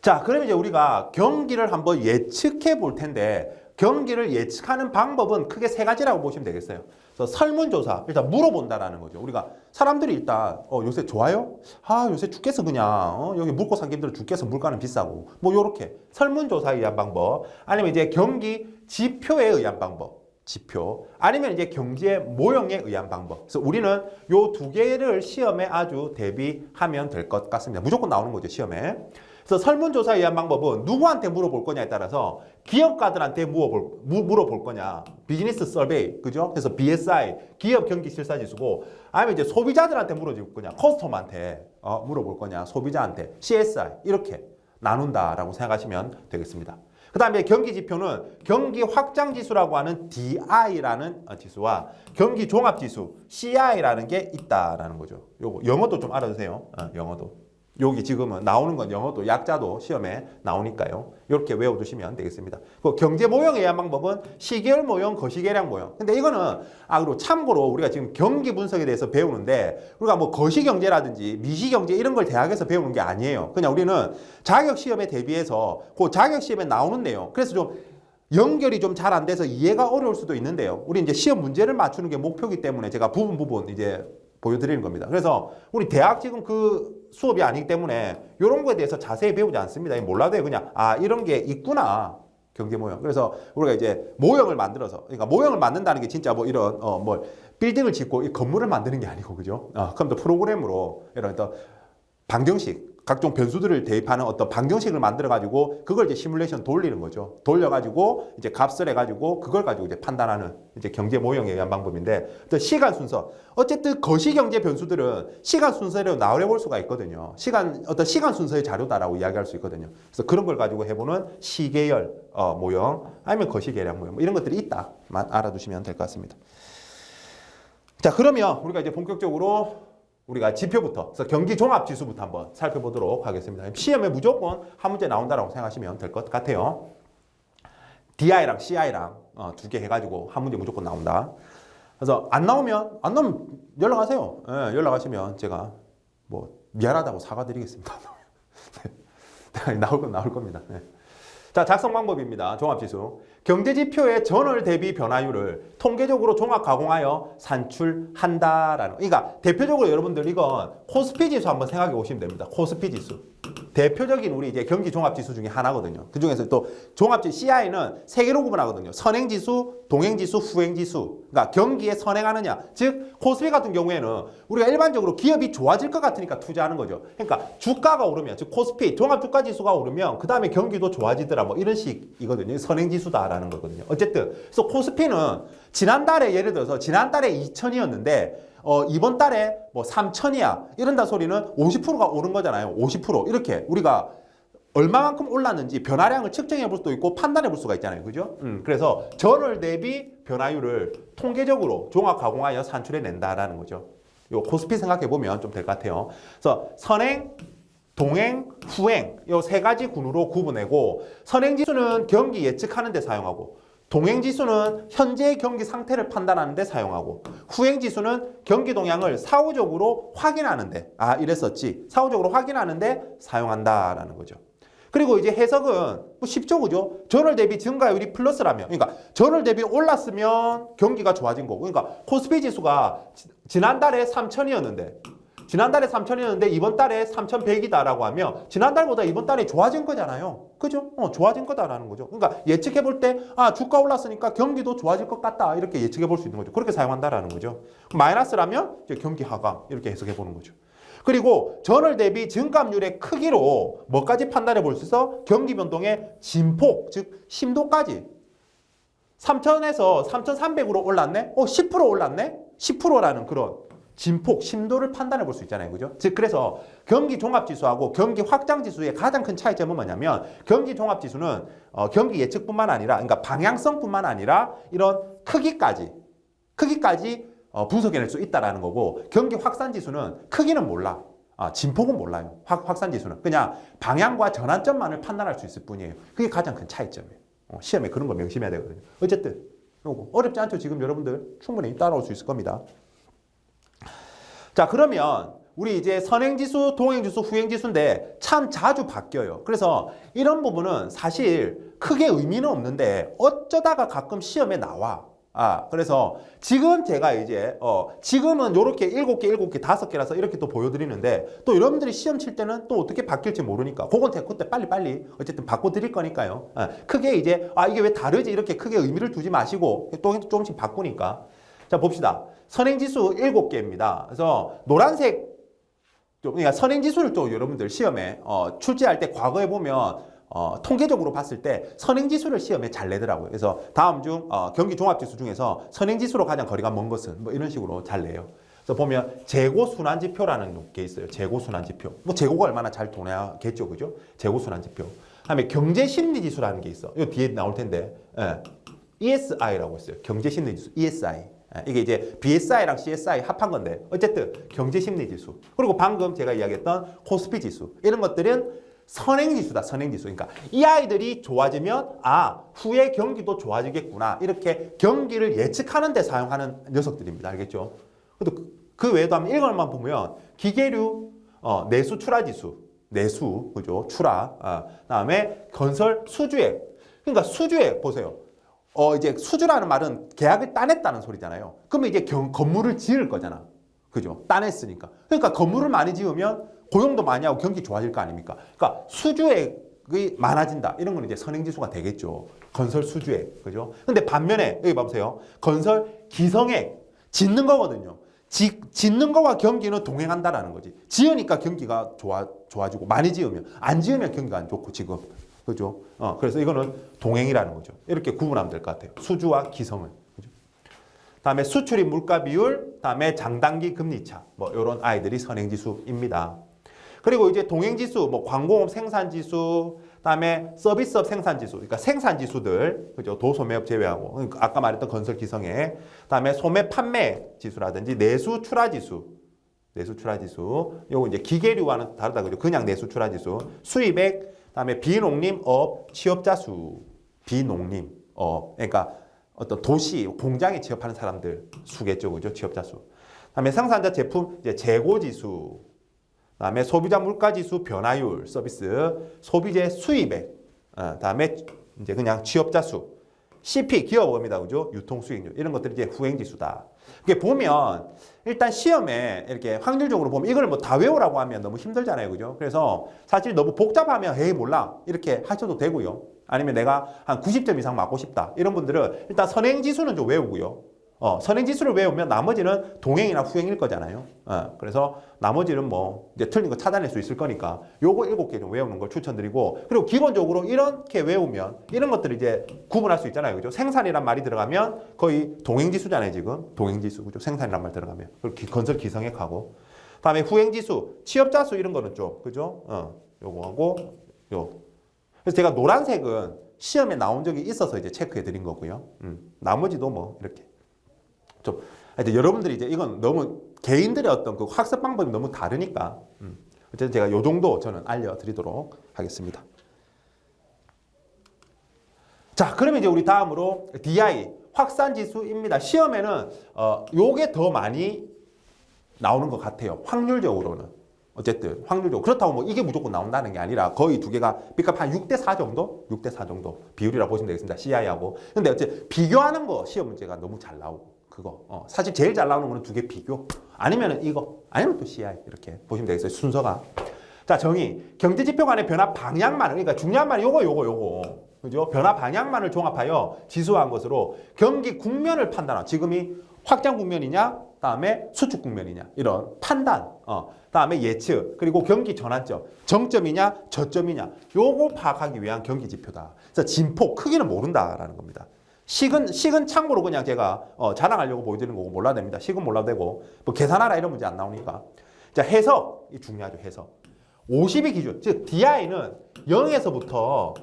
자, 그럼 이제 우리가 경기를 한번 예측해 볼 텐데 경기를 예측하는 방법은 크게 세 가지라고 보시면 되겠어요. 그래서 설문조사, 일단 물어본다라는 거죠. 우리가 사람들이 일단 요새 좋아요? 아, 요새 죽겠어 그냥. 여기 묵고 살기 힘들어 죽겠어. 물가는 비싸고. 뭐 요렇게 설문조사에 의한 방법, 아니면 이제 경기 지표에 의한 방법. 지표, 아니면 이제 경제 모형에 의한 방법. 그래서 우리는 요 두 개를 시험에 아주 대비하면 될 것 같습니다. 무조건 나오는 거죠, 시험에. 그래서 설문조사에 의한 방법은 누구한테 물어볼 거냐에 따라서 기업가들한테 물어볼 거냐. 비즈니스 서베이, 그죠? 그래서 BSI, 기업 경기 실사 지수고, 아니면 이제 소비자들한테 물어볼 거냐. 커스텀한테 물어볼 거냐. 소비자한테. CSI, 이렇게 나눈다라고 생각하시면 되겠습니다. 그 다음에 경기 지표는 경기 확장 지수라고 하는 DI라는 지수와 경기 종합 지수 CI라는 게 있다라는 거죠. 요거 영어도 좀 알아두세요. 영어도. 여기 지금은 나오는 건 영어도 약자도 시험에 나오니까요. 이렇게 외워두시면 되겠습니다. 그 경제 모형에 의한 방법은 시계열 모형, 거시계량 모형. 근데 이거는 그리고 참고로 우리가 지금 경기 분석에 대해서 배우는데 우리가 뭐 거시경제라든지 미시경제 이런 걸 대학에서 배우는 게 아니에요. 그냥 우리는 자격 시험에 대비해서 그 자격 시험에 나오는 내용. 그래서 좀 연결이 좀 잘 안 돼서 이해가 어려울 수도 있는데요. 우리 이제 시험 문제를 맞추는 게 목표이기 때문에 제가 부분 이제 보여드리는 겁니다. 그래서 우리 대학 지금 그 수업이 아니기 때문에 이런 거에 대해서 자세히 배우지 않습니다. 몰라도 그냥 이런 게 있구나. 경제 모형. 그래서 우리가 이제 모형을 만들어서 그러니까 모형을 만든다는 게 진짜 뭐 이런 뭐 빌딩을 짓고 이 건물을 만드는 게 아니고 그죠? 컴퓨터 프로그램으로 이런 어떤 방정식 각종 변수들을 대입하는 어떤 방정식을 만들어 가지고 그걸 이제 시뮬레이션 돌리는 거죠. 돌려 가지고 이제 값을 해 가지고 그걸 가지고 이제 판단하는 이제 경제 모형에 의한 방법인데, 또 시간 순서. 어쨌든 거시 경제 변수들은 시간 순서로 나열해 볼 수가 있거든요. 어떤 시간 순서의 자료다라고 이야기할 수 있거든요. 그래서 그런 걸 가지고 해보는 시계열 모형, 아니면 거시 계량 모형 뭐 이런 것들이 있다만 알아두시면 될 것 같습니다. 자, 그러면 우리가 이제 본격적으로 우리가 지표부터, 그래서 경기 종합 지수부터 한번 살펴보도록 하겠습니다. 시험에 무조건 한 문제 나온다라고 생각하시면 될 것 같아요. DI랑 CI랑 두 개 해가지고 한 문제 무조건 나온다. 그래서 안 나오면 연락하세요. 네, 연락하시면 제가 뭐 미안하다고 사과드리겠습니다. 나올 건 나올 겁니다. 네. 자, 작성 방법입니다. 종합지수. 경제지표의 전월 대비 변화율을 통계적으로 종합 가공하여 산출한다라는. 그러니까 대표적으로 여러분들 이건 코스피 지수 한번 생각해 보시면 됩니다. 코스피 지수. 대표적인 우리 이제 경기 종합지수 중에 하나거든요. 그 중에서 또 종합지수 CI는 세 개로 구분하거든요. 선행지수, 동행지수, 후행지수. 그러니까 경기에 선행하느냐. 즉 코스피 같은 경우에는 우리가 일반적으로 기업이 좋아질 것 같으니까 투자하는 거죠. 그러니까 주가가 오르면, 즉 코스피 종합주가지수가 오르면 그 다음에 경기도 좋아지더라. 뭐 이런 식이거든요. 선행지수다라는 거거든요. 어쨌든 그래서 코스피는 지난달에 예를 들어서 지난달에 2천이었는데 이번 달에 뭐 3천이야 이런다 소리는 50%가 오른 거잖아요. 50% 이렇게 우리가 얼마만큼 올랐는지 변화량을 측정해 볼 수도 있고 판단해 볼 수가 있잖아요. 그죠? 그래서 전월 대비 변화율을 통계적으로 종합 가공하여 산출해 낸다라는 거죠. 요 코스피 생각해 보면 좀 될 것 같아요. 그래서 선행, 동행, 후행 요 세 가지 군으로 구분하고 선행 지수는 경기 예측하는 데 사용하고 동행 지수는 현재의 경기 상태를 판단하는 데 사용하고 후행 지수는 경기 동향을 사후적으로 확인하는 데 이랬었지. 사후적으로 확인하는 데 사용한다라는 거죠. 그리고 이제 해석은 뭐 쉽죠, 그죠? 전월 대비 증가율이 플러스라면, 그러니까 전월 대비 올랐으면 경기가 좋아진 거고, 그러니까 코스피 지수가 지난달에 3천이었는데 이번 달에 3,100이다라고 하면 지난달보다 이번 달에 좋아진 거잖아요. 그죠? 좋아진 거다라는 거죠. 그러니까 예측해 볼 때 주가 올랐으니까 경기도 좋아질 것 같다 이렇게 예측해 볼 수 있는 거죠. 그렇게 사용한다라는 거죠. 마이너스라면 이제 경기 하강 이렇게 해석해 보는 거죠. 그리고 전월 대비 증감률의 크기로 뭐까지 판단해 볼 수 있어? 경기 변동의 진폭, 즉 심도까지. 3,000에서 3,300으로 올랐네? 10% 올랐네? 10%라는 그런 진폭, 심도를 판단해 볼 수 있잖아요. 그죠? 즉, 그래서 경기 종합지수하고 경기 확장지수의 가장 큰 차이점은 뭐냐면 경기 종합지수는 경기 예측뿐만 아니라, 그러니까 방향성뿐만 아니라 이런 크기까지 분석해낼 수 있다는 거고 경기 확산지수는 크기는 몰라. 진폭은 몰라요. 확산지수는. 그냥 방향과 전환점만을 판단할 수 있을 뿐이에요. 그게 가장 큰 차이점이에요. 시험에 그런 거 명심해야 되거든요. 어쨌든 어렵지 않죠? 지금 여러분들 충분히 따라올 수 있을 겁니다. 자, 그러면 우리 이제 선행지수, 동행지수, 후행지수인데 참 자주 바뀌어요. 그래서 이런 부분은 사실 크게 의미는 없는데 어쩌다가 가끔 시험에 나와. 그래서 지금 제가 이제 지금은 요렇게 7개, 5개라서 이렇게 또 보여드리는데 또 여러분들이 시험 칠 때는 또 어떻게 바뀔지 모르니까 그건 그때 빨리 어쨌든 바꿔드릴 거니까요. 크게 이제 이게 왜 다르지 이렇게 크게 의미를 두지 마시고 또 조금씩 바꾸니까. 자, 봅시다. 선행지수 7개입니다. 그래서 노란색 그러니까 선행지수를 또 여러분들 시험에 출제할 때 과거에 보면 통계적으로 봤을 때 선행지수를 시험에 잘 내더라고요. 그래서 다음 중 경기 종합지수 중에서 선행지수로 가장 거리가 먼 것은 뭐 이런 식으로 잘 내요. 그래서 보면 재고순환지표라는 게 있어요. 재고순환지표. 뭐 재고가 얼마나 잘 도나겠죠, 그죠? 재고순환지표. 그다음에 경제심리지수라는 게 있어. 이 뒤에 나올 텐데 ESI라고 있어요. 경제심리지수 ESI. 이게 이제 BSI랑 CSI 합한 건데 어쨌든 경제심리지수. 그리고 방금 제가 이야기했던 코스피 지수. 이런 것들은 선행지수다. 선행지수. 그러니까 이 아이들이 좋아지면 후에 경기도 좋아지겠구나. 이렇게 경기를 예측하는 데 사용하는 녀석들입니다. 알겠죠? 그 외에도 한번 이런 것만 보면 기계류 내수 출하지수. 내수. 그죠? 출하. 그다음에 건설 수주액. 그러니까 수주액 보세요. 이제 수주라는 말은 계약을 따냈다는 소리잖아요. 그러면 이제 건물을 지을 거잖아. 그죠? 따냈으니까. 그러니까 건물을 많이 지으면 고용도 많이 하고 경기 좋아질 거 아닙니까? 그러니까 수주액이 많아진다. 이런 건 이제 선행지수가 되겠죠. 건설 수주액. 그죠? 근데 반면에 여기 봐보세요. 건설 기성액. 짓는 거거든요. 짓는 거와 경기는 동행한다라는 거지. 지으니까 경기가 좋아지고 많이 지으면 안 지으면 경기가 안 좋고 지금. 그죠? 그래서 이거는 동행이라는 거죠. 이렇게 구분하면 될 것 같아요. 수주와 기성을. 그죠? 다음에 수출입 물가 비율, 다음에 장단기 금리차. 뭐 이런 아이들이 선행지수입니다. 그리고 이제 동행지수, 뭐 광공업 생산지수, 다음에 서비스업 생산지수, 그러니까 생산지수들, 그죠? 도소매업 제외하고, 그러니까 아까 말했던 건설 기성액, 다음에 소매 판매 지수라든지 내수 출하지수, 요거 이제 기계류와는 다르다 그죠? 그냥 내수 출하지수, 수입액, 다음에 비농림업 취업자 수, 그러니까 어떤 도시, 공장에 취업하는 사람들 수겠죠, 그죠? 취업자 수. 다음에 생산자 제품 이제 재고 지수, 다음에 소비자 물가 지수 변화율 서비스, 소비재 수입액, 다음에 이제 그냥 취업자 수. CP 기업업입니다. 그죠? 유통 수익률. 이런 것들이 이제 후행 지수다. 이게 보면 일단 시험에 이렇게 확률적으로 보면 이걸 뭐 다 외우라고 하면 너무 힘들잖아요. 그죠? 그래서 사실 너무 복잡하면 에이 몰라. 이렇게 하셔도 되고요. 아니면 내가 한 90점 이상 맞고 싶다. 이런 분들은 일단 선행 지수는 좀 외우고요. 선행 지수를 외우면 나머지는 동행이나 후행일 거잖아요. 그래서 나머지는 뭐 이제 틀린 거 찾아낼 수 있을 거니까 요거 7개 좀 외우는 걸 추천드리고, 그리고 기본적으로 이렇게 외우면 이런 것들을 이제 구분할 수 있잖아요. 그죠? 생산이란 말이 들어가면 거의 동행 지수잖아요, 지금. 동행 지수. 그죠? 생산이란 말 들어가면. 그리고 건설 기성액하고. 다음에 후행 지수, 취업자 수 이런 거는 좀 그죠? 요거하고 요. 그래서 제가 노란색은 시험에 나온 적이 있어서 이제 체크해 드린 거고요. 나머지도 뭐 이렇게 좀 여러분들이 이제 이건 너무 개인들의 어떤 그 학습 방법이 너무 다르니까 어쨌든 제가 요 정도 저는 알려드리도록 하겠습니다. 자, 그러면 이제 우리 다음으로 DI 확산 지수입니다. 시험에는 요게 더 많이 나오는 것 같아요. 확률적으로는. 어쨌든 확률적으로 그렇다고 뭐 이게 무조건 나온다는 게 아니라 거의 두 개가 삐값 한 6대4 정도? 6대4 정도 비율이라고 보시면 되겠습니다. CI하고. 근데 어쨌든 비교하는 거 시험 문제가 너무 잘 나오고 그거. 사실 제일 잘 나오는 거는 두 개 비교. 아니면은 이거. 아니면 또 CI. 이렇게 보시면 되겠어요. 순서가. 자, 정의. 경제지표 간의 변화 방향만을, 그러니까 중요한 말은 요거. 그죠? 변화 방향만을 종합하여 지수화한 것으로 경기 국면을 판단하고, 지금이 확장 국면이냐, 다음에 수축 국면이냐, 이런 판단, 다음에 예측, 그리고 경기 전환점, 정점이냐, 저점이냐, 요거 파악하기 위한 경기 지표다. 그래서 진폭, 크기는 모른다라는 겁니다. 식은 참고로 그냥 제가 자랑하려고 보여드리는 거고 몰라도 됩니다. 식은 몰라도 되고, 뭐 계산하라 이런 문제 안 나오니까. 자, 해석, 이 중요하죠, 해석. 50이 기준, 즉 DI는 0에서부터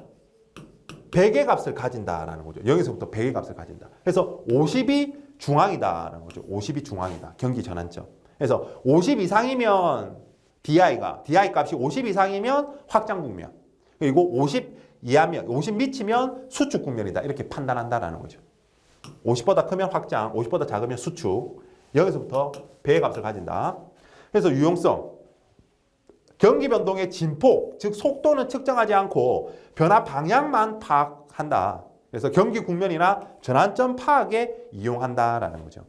100의 값을 가진다라는 거죠. 0에서부터 100의 값을 가진다. 그래서 50이 중앙이다라는 거죠. 50이 중앙이다. 경기 전환점. 그래서 50 이상이면 DI 값이 50 이상이면 확장 국면. 그리고 50 이하면, 50 미치면 수축 국면이다. 이렇게 판단한다라는 거죠. 50보다 크면 확장, 50보다 작으면 수축. 여기서부터 배의 값을 가진다. 그래서 유용성. 경기 변동의 진폭, 즉 속도는 측정하지 않고 변화 방향만 파악한다. 그래서 경기 국면이나 전환점 파악에 이용한다라는 거죠.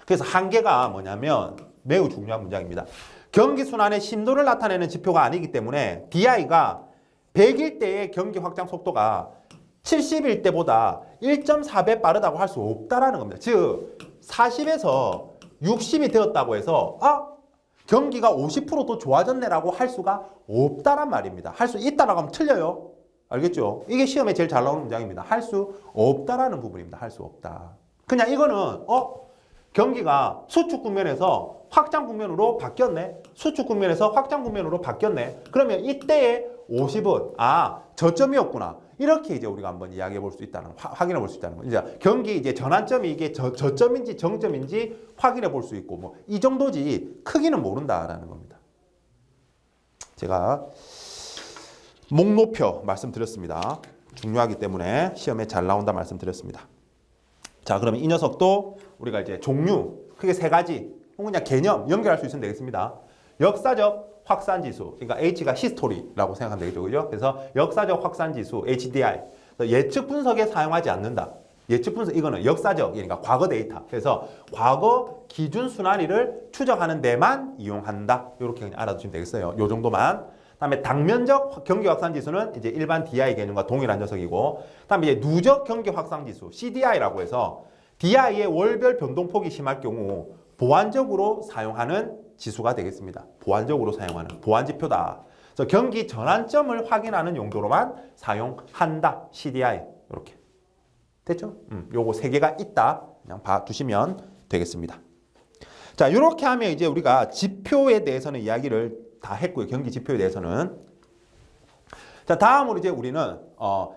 그래서 한계가 뭐냐면 매우 중요한 문장입니다. 경기 순환의 심도를 나타내는 지표가 아니기 때문에 DI가 100일 때의 경기 확장 속도가 70일 때보다 1.4배 빠르다고 할 수 없다라는 겁니다. 즉 40에서 60이 되었다고 해서 경기가 50%더 좋아졌네라고 할 수가 없다란 말입니다. 할 수 있다라고 하면 틀려요. 알겠죠? 이게 시험에 제일 잘 나오는 문장입니다. 할 수 없다라는 부분입니다. 할 수 없다. 그냥 이거는 경기가 수축 국면에서 확장 국면으로 바뀌었네. 수축 국면에서 확장 국면으로 바뀌었네. 그러면 이때의 50은 저점이었구나. 이렇게 이제 우리가 한번 이야기해 볼 수 있다는, 확인해 볼 수 있다는 거죠. 이제 경기 이제 전환점이 이게 저점인지 정점인지 확인해 볼 수 있고 뭐 이 정도지 크기는 모른다라는 겁니다. 제가 목록표 말씀드렸습니다. 중요하기 때문에 시험에 잘 나온다 말씀드렸습니다. 자, 그러면 이 녀석도 우리가 이제 종류 크게 세 가지 혹은 그냥 개념 연결할 수 있으면 되겠습니다. 역사적 확산지수, 그러니까 H가 히스토리라고 생각하면 되겠죠, 그죠? 그래서 역사적 확산지수 HDI, 예측 분석에 사용하지 않는다. 예측 분석 이거는 역사적, 그러니까 과거 데이터. 그래서 과거 기준 순환위를 추적하는 데만 이용한다. 이렇게 그냥 알아두시면 되겠어요. 요 정도만. 그다음에 당면적 경기 확산 지수는 이제 일반 DI 개념과 동일한 녀석이고, 그다음에 이제 누적 경기 확산 지수 CDI라고 해서 DI의 월별 변동폭이 심할 경우 보완적으로 사용하는 지수가 되겠습니다. 보완적으로 사용하는 보완 지표다. 그래서 경기 전환점을 확인하는 용도로만 사용한다. CDI 이렇게 됐죠? 요거 세 개가 있다. 그냥 봐두시면 되겠습니다. 자, 이렇게 하면 이제 우리가 지표에 대해서는 이야기를 다 했고요. 경기 지표에 대해서는. 자, 다음으로 이제 우리는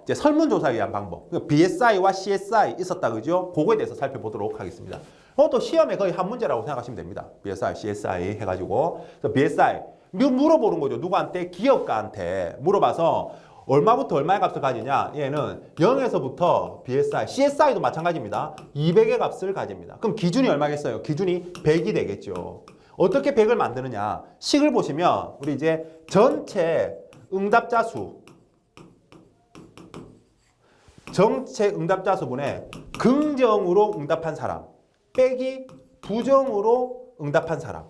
이제 설문조사에 의한 방법. BSI와 CSI 있었다, 그죠? 그거에 대해서 살펴보도록 하겠습니다. 그것도 시험에 거의 한 문제라고 생각하시면 됩니다. BSI, CSI 해가지고. BSI 물어보는 거죠. 누구한테? 기업가한테 물어봐서 얼마부터 얼마의 값을 가지냐? 얘는 0에서부터 BSI, CSI도 마찬가지입니다. 200의 값을 가집니다. 그럼 기준이 얼마겠어요? 기준이 100이 되겠죠. 어떻게 100을 만드느냐? 식을 보시면 우리 이제 전체 응답자 수 전체 응답자 수분에 긍정으로 응답한 사람 빼기 부정으로 응답한 사람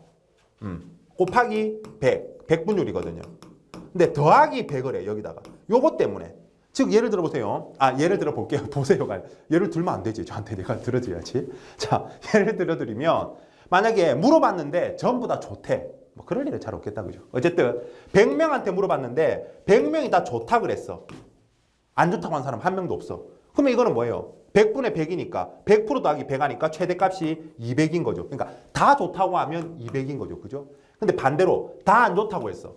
곱하기 100, 100분율이거든요. 근데 더하기 100을 해, 여기다가. 요것 때문에. 즉, 예를 들어 보세요. 예를 들어 볼게요. 보세요가. 예를 들면 안 되지. 저한테 내가 들어드려야지. 자, 예를 들어 드리면, 만약에 물어봤는데 전부 다 좋대. 뭐 그럴 일은 잘 없겠다, 그죠? 어쨌든, 100명한테 물어봤는데, 100명이 다 좋다 그랬어. 안 좋다고 한 사람 한 명도 없어. 그러면 이거는 뭐예요? 100분의 100이니까, 100% 더하기 100 하니까 최대값이 200인 거죠. 그러니까 다 좋다고 하면 200인 거죠. 그죠? 근데 반대로, 다 안 좋다고 했어.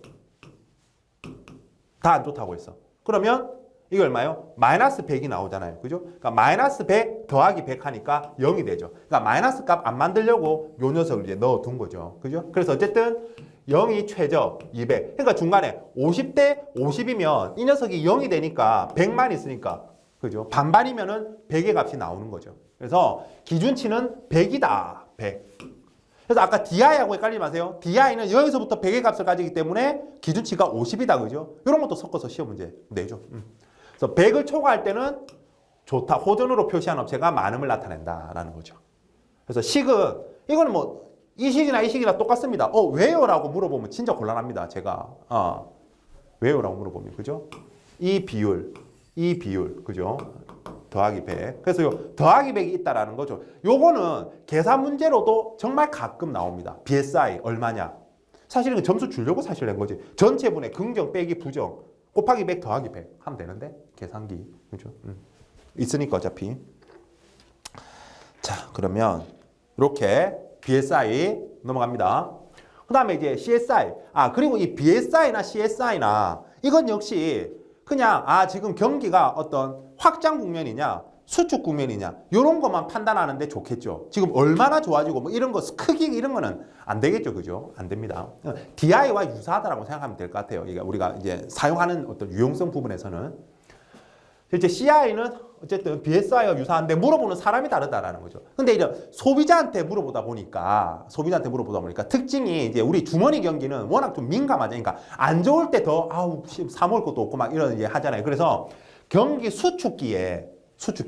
다 안 좋다고 했어. 그러면 이거 얼마예요? 마이너스 100이 나오잖아요. 그죠? 그러니까 마이너스 100 더하기 100 하니까 0이 되죠. 그러니까 마이너스 값 안 만들려고 요 녀석을 이제 넣어둔 거죠. 그죠? 그래서 어쨌든 0이 최저 200. 그러니까 중간에 50대 50이면 이 녀석이 0이 되니까 100만 있으니까 그죠? 반반이면은 100의 값이 나오는 거죠. 그래서 기준치는 100이다. 100. 그래서 아까 DI하고 헷갈리지 마세요. DI는 여기서부터 100의 값을 가지기 때문에 기준치가 50이다. 그죠? 이런 것도 섞어서 시험 문제 내죠. 그래서 100을 초과할 때는 좋다. 호전으로 표시한 업체가 많음을 나타낸다라는 거죠. 그래서 식은 이거는 뭐 이 식이나 이 식이나 똑같습니다. 왜요? 라고 물어보면 진짜 곤란합니다. 제가. 왜요? 라고 물어보면. 그죠? 이 비율, 그죠? 더하기 100. 그래서 요 더하기 100이 있다라는 거죠. 요거는 계산 문제로도 정말 가끔 나옵니다. BSI 얼마냐? 사실은 점수 주려고 사실 낸 거지. 전체분의 긍정 빼기 부정 곱하기 100 더하기 100 하면 되는데 계산기. 그죠? 있으니까 어차피. 자, 그러면 이렇게 BSI 넘어갑니다. 그 다음에 이제 CSI. 그리고 이 BSI나 CSI나 이건 역시 그냥 지금 경기가 어떤 확장 국면이냐 수축 국면이냐 이런 것만 판단하는데 좋겠죠. 지금 얼마나 좋아지고 뭐 이런 거 크기 이런 거는 안 되겠죠. 그죠? 안 됩니다. DI와 유사하다라고 생각하면 될 것 같아요. 이게 우리가 이제 사용하는 어떤 유용성 부분에서는 실제 CI는 어쨌든 BSI와 유사한데 물어보는 사람이 다르다라는 거죠. 근데 이제 소비자한테 물어보다 보니까 특징이 이제 우리 주머니 경기는 워낙 좀 민감하죠. 그러니까 안 좋을 때 더 사 먹을 것도 없고 막 이런 이제 하잖아요. 그래서 경기 수축기에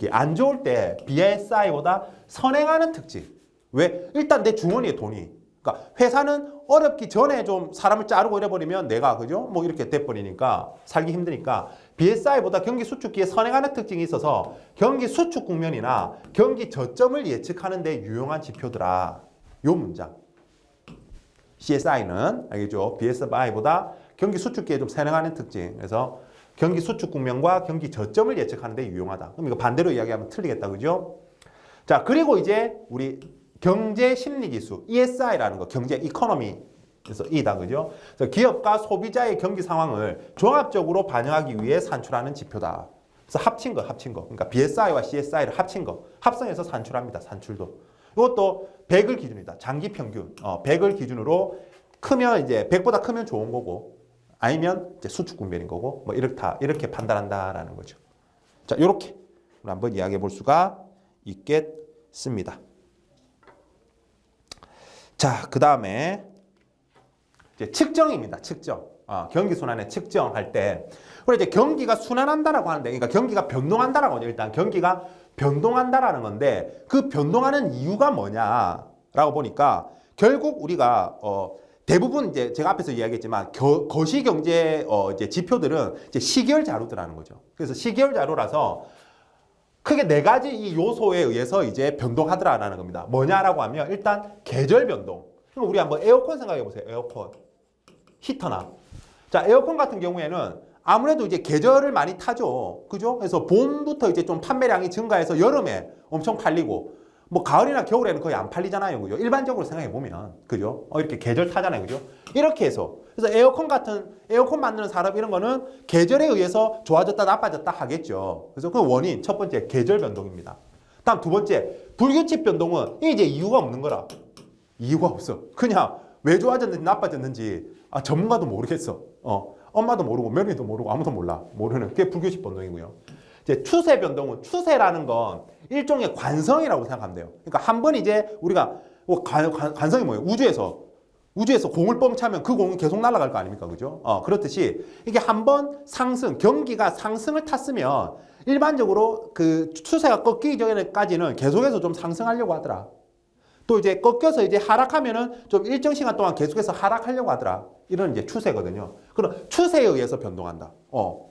안 좋을 때 BSI보다 선행하는 특징. 왜? 일단 내 주머니에 돈이. 그러니까 회사는 어렵기 전에 좀 사람을 자르고 이래버리면 내가 그죠? 뭐 이렇게 돼버리니까 살기 힘드니까 BSI보다 경기 수축기에 선행하는 특징이 있어서 경기 수축 국면이나 경기 저점을 예측하는 데 유용한 지표더라. 요 문장. CSI는 알겠죠? BSI보다 경기 수축기에 좀 선행하는 특징. 그래서 경기 수축 국면과 경기 저점을 예측하는 데 유용하다. 그럼 이거 반대로 이야기하면 틀리겠다. 그죠? 자, 그리고 이제 우리 경제 심리 지수 ESI라는 거 경제 이코노미 그래서 이다. 그죠? 그래서 기업과 소비자의 경기 상황을 종합적으로 반영하기 위해 산출하는 지표다. 그래서 합친 거. 그러니까 BSI와 CSI를 합친 거. 합성해서 산출합니다. 산출도. 이것도 100을 기준이다. 장기 평균. 100을 기준으로 크면 이제 100보다 크면 좋은 거고 아니면 이제 수축 국면인 거고 뭐 이렇게 판단한다라는 거죠. 자, 이렇게 한번 이야기해 볼 수가 있겠습니다. 자, 그 다음에 이제 측정입니다. 측정. 경기 순환의 측정할 때. 그리고 이제 경기가 순환한다라고 하는데, 그러니까 경기가 변동한다라고 하죠. 일단 경기가 변동한다라는 건데, 그 변동하는 이유가 뭐냐라고 보니까 결국 우리가 대부분 이제 제가 앞에서 이야기했지만 거시 경제 이제 지표들은 이제 시계열 자료들하는 거죠. 그래서 시계열 자료라서 크게 네 가지 이 요소에 의해서 이제 변동하더라라는 겁니다. 뭐냐라고 하면 일단 계절 변동. 그럼 우리 한번 에어컨 생각해 보세요. 에어컨. 히터나. 자, 에어컨 같은 경우에는 아무래도 이제 계절을 많이 타죠. 그죠? 그래서 봄부터 이제 좀 판매량이 증가해서 여름에 엄청 팔리고 뭐 가을이나 겨울에는 거의 안 팔리잖아요. 그죠? 일반적으로 생각해 보면. 그죠? 이렇게 계절 타잖아요. 그죠? 이렇게 해서. 그래서 에어컨 만드는 산업 이런 거는 계절에 의해서 좋아졌다 나빠졌다 하겠죠. 그래서 그 원인 첫 번째 계절 변동입니다. 다음 두 번째 불규칙 변동은 이제 이유가 없는 거라. 이유가 없어. 그냥 왜 좋아졌는지 나빠졌는지 전문가도 모르겠어. 엄마도 모르고 며느리도 모르고 아무도 몰라. 모르는 그게 불규칙 변동이고요. 이제 추세 변동은 추세라는 건 일종의 관성이라고 생각하면 돼요. 그러니까 한 번 이제 우리가 관성이 뭐예요? 우주에서 공을 뻥 차면 그 공은 계속 날아갈 거 아닙니까? 그죠? 그렇듯이 이게 한번 상승, 경기가 상승을 탔으면 일반적으로 그 추세가 꺾이기 전에까지는 계속해서 좀 상승하려고 하더라. 또 이제 꺾여서 이제 하락하면은 좀 일정 시간 동안 계속해서 하락하려고 하더라. 이런 이제 추세거든요. 그럼 추세에 의해서 변동한다.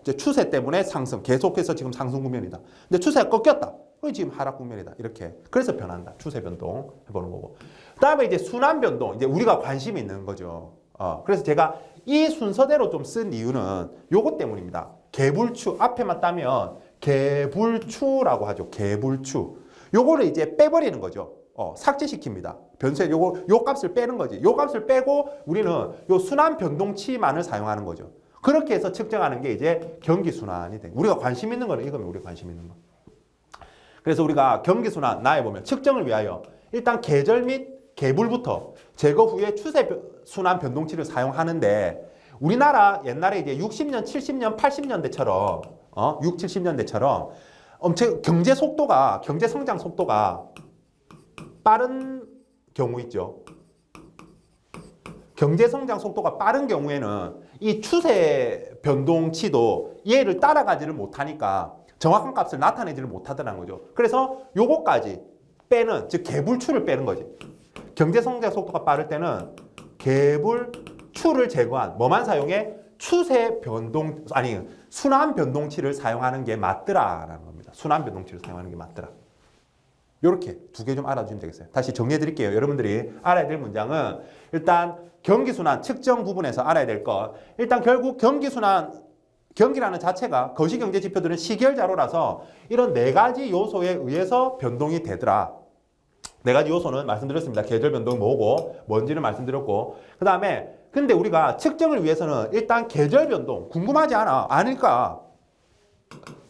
이제 추세 때문에 상승, 계속해서 지금 상승 국면이다. 근데 추세가 꺾였다. 그럼 지금 하락 국면이다. 이렇게. 그래서 변한다. 추세 변동 해보는 거고. 그 다음에 이제 순환 변동. 이제 우리가 관심이 있는 거죠. 그래서 제가 이 순서대로 좀 쓴 이유는 요것 때문입니다. 개불추. 앞에만 따면 개불추라고 하죠. 개불추. 요거를 이제 빼버리는 거죠. 삭제시킵니다. 변수에 요 값을 빼는 거지. 요 값을 빼고 우리는 요 순환 변동치만을 사용하는 거죠. 그렇게 해서 측정하는 게 이제 경기 순환이 돼. 우리가 관심 있는 거는 이거면 우리가 관심 있는 거. 그래서 우리가 경기 순환 나에 보면 측정을 위하여 일단 계절 및 계불부터 제거 후에 추세 순환 변동치를 사용하는데 우리나라 옛날에 이제 60년, 70년, 80년대처럼 6, 70년대처럼 엄청 경제 성장 속도가 빠른 경우 있죠. 경제 성장 속도가 빠른 경우에는 이 추세 변동치도 얘를 따라가지를 못하니까 정확한 값을 나타내지를 못하더라는 거죠. 그래서 요거까지 빼는, 즉 개불추를 빼는 거지. 경제 성장 속도가 빠를 때는 개불추를 제거한 뭐만 사용해? 추세 변동, 아니 순환 변동치를 사용하는 게 맞더라라는 겁니다. 순환 변동치를 사용하는 게 맞더라. 이렇게 두 개 좀 알아주시면 되겠어요. 다시 정리해 드릴게요. 여러분들이 알아야 될 문장은 일단 경기순환 측정 부분에서 알아야 될 것. 일단 결국 경기라는 자체가 거시경제 지표들은 시결자료라서 이런 네 가지 요소에 의해서 변동이 되더라. 네 가지 요소는 말씀드렸습니다. 계절 변동이 뭐고 뭔지는 말씀드렸고, 그 다음에 근데 우리가 측정을 위해서는 일단 계절 변동 궁금하지 않아? 아닐까?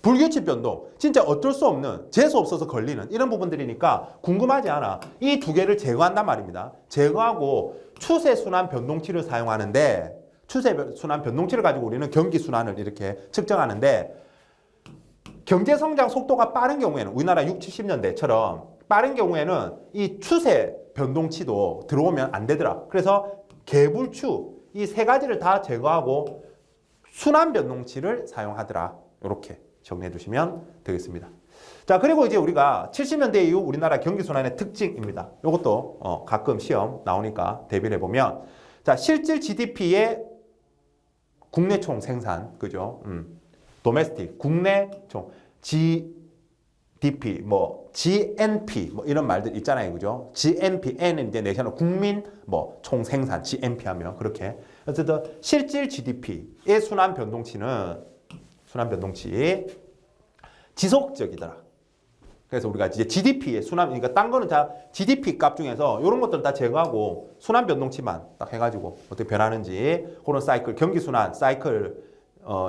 불규칙 변동, 진짜 어쩔 수 없는, 재수 없어서 걸리는 이런 부분들이니까 궁금하지 않아. 이 두 개를 제거한단 말입니다. 제거하고 추세 순환 변동치를 사용하는데, 추세 순환 변동치를 가지고 우리는 경기 순환을 이렇게 측정하는데, 경제 성장 속도가 빠른 경우에는 우리나라 6, 70년대처럼 빠른 경우에는 이 추세 변동치도 들어오면 안 되더라. 그래서 개불추 이 세 가지를 다 제거하고 순환 변동치를 사용하더라. 이렇게 정리해 주시면 되겠습니다. 자, 그리고 이제 우리가 70년대 이후 우리나라 경기순환의 특징입니다. 이것도 가끔 시험 나오니까 대비를 해보면, 자, 실질 GDP의 국내 총 생산, 그죠? 도메스틱, 국내 총 GDP, 뭐 GNP, 뭐 이런 말들 있잖아요, 그죠? GNP, N은 이제 내셔널 국민 뭐 총 생산, GNP 하면 그렇게. 어쨌든 실질 GDP의 순환 변동치는 지속적이더라. 그래서 우리가 이제 GDP의 순환, 그러니까 딴 거는 다 GDP 값 중에서 이런 것들은 다 제거하고 순환 변동치만 딱 해가지고 어떻게 변하는지 그런 사이클, 경기 순환 사이클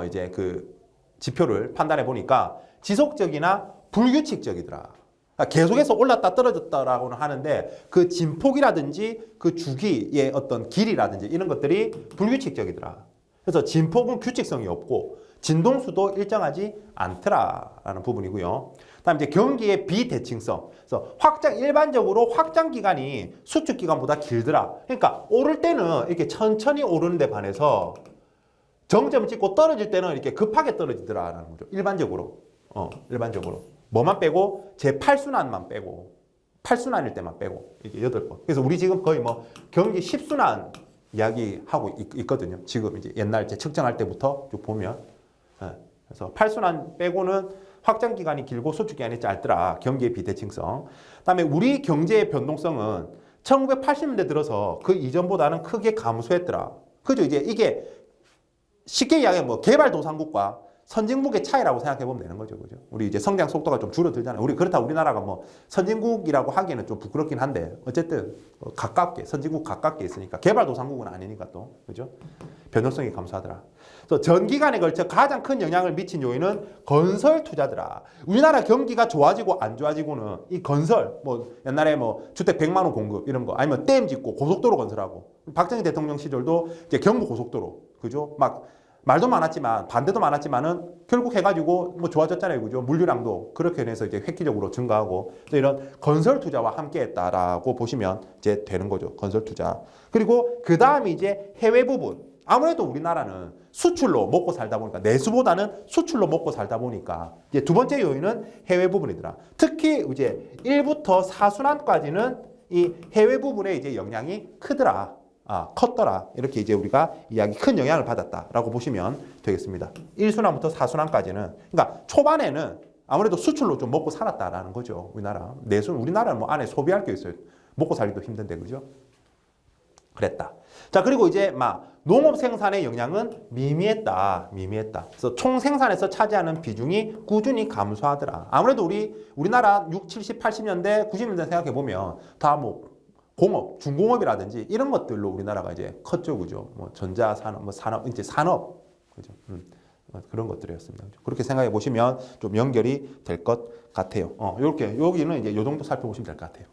이제 그 지표를 판단해 보니까 지속적이나 불규칙적이더라. 그러니까 계속해서 올랐다 떨어졌다라고는 하는데 그 진폭이라든지 그 주기의 어떤 길이라든지 이런 것들이 불규칙적이더라. 그래서 진폭은 규칙성이 없고 진동수도 일정하지 않더라라는 부분이고요. 다음 이제 경기의 비대칭성. 그래서 일반적으로 확장 기간이 수축 기간보다 길더라. 그러니까 오를 때는 이렇게 천천히 오르는 데 반해서 정점을 찍고 떨어질 때는 이렇게 급하게 떨어지더라라는 거죠. 일반적으로. 뭐만 빼고 제8순환만 빼고 8순환일 때만 빼고 이게 8번. 그래서 우리 지금 거의 뭐 경기 10순환 이야기하고 있거든요. 지금 이제 옛날 측정할 때부터 쭉 보면. 그래서 8순환 빼고는 확장 기간이 길고 수축 기간이 짧더라. 경기의 비대칭성. 그다음에 우리 경제의 변동성은 1980년대 들어서 그 이전보다는 크게 감소했더라. 그죠? 이제 이게 쉽게 이야기하면 뭐 개발도상국과 선진국의 차이라고 생각해 보면 되는 거죠. 그죠? 우리 이제 성장 속도가 좀 줄어들잖아요. 그렇다고 우리나라가 뭐 선진국이라고 하기에는 좀 부끄럽긴 한데 어쨌든 선진국 가깝게 있으니까 개발도상국은 아니니까 또. 그죠? 변동성이 감소하더라. 그래서 전기간에 걸쳐 가장 큰 영향을 미친 요인은 건설 투자더라. 우리나라 경기가 좋아지고 안 좋아지고는 이 건설, 뭐 옛날에 뭐 주택 100만 원 공급 이런 거, 아니면 댐 짓고 고속도로 건설하고, 박정희 대통령 시절도 이제 경부 고속도로, 그죠? 막 말도 많았지만 반대도 많았지만은 결국 해가지고 뭐 좋아졌잖아요, 그죠? 물류량도 그렇게 해서 이제 획기적으로 증가하고 이런 건설 투자와 함께했다라고 보시면 이제 되는 거죠, 건설 투자. 그리고 그 다음에 이제 해외 부분. 아무래도 우리나라는 수출로 먹고 살다 보니까 내수보다는 수출로 먹고 살다 보니까 이제 두 번째 요인은 해외 부분이더라. 특히 이제 1부터 4순환까지는 이 해외 부분에 이제 영향이 크더라. 컸더라. 이렇게 이제 우리가 이야기 큰 영향을 받았다라고 보시면 되겠습니다. 1순환부터 4순환까지는. 그러니까 초반에는 아무래도 수출로 좀 먹고 살았다라는 거죠. 우리나라. 우리나라는 뭐 안에 소비할 게 있어요. 먹고 살기도 힘든데, 그죠? 그랬다. 자, 그리고 이제 막 농업 생산의 영향은 미미했다. 그래서 총 생산에서 차지하는 비중이 꾸준히 감소하더라. 아무래도 우리나라 6, 70, 80년대, 90년대 생각해 보면 다 뭐 공업, 중공업이라든지 이런 것들로 우리나라가 이제 컸죠, 그죠? 뭐 전자산업, 뭐 산업, 이제 산업, 그죠? 그런 것들이었습니다. 그렇게 생각해 보시면 좀 연결이 될 것 같아요. 이렇게 여기는 이제 요 정도 살펴보시면 될 것 같아요.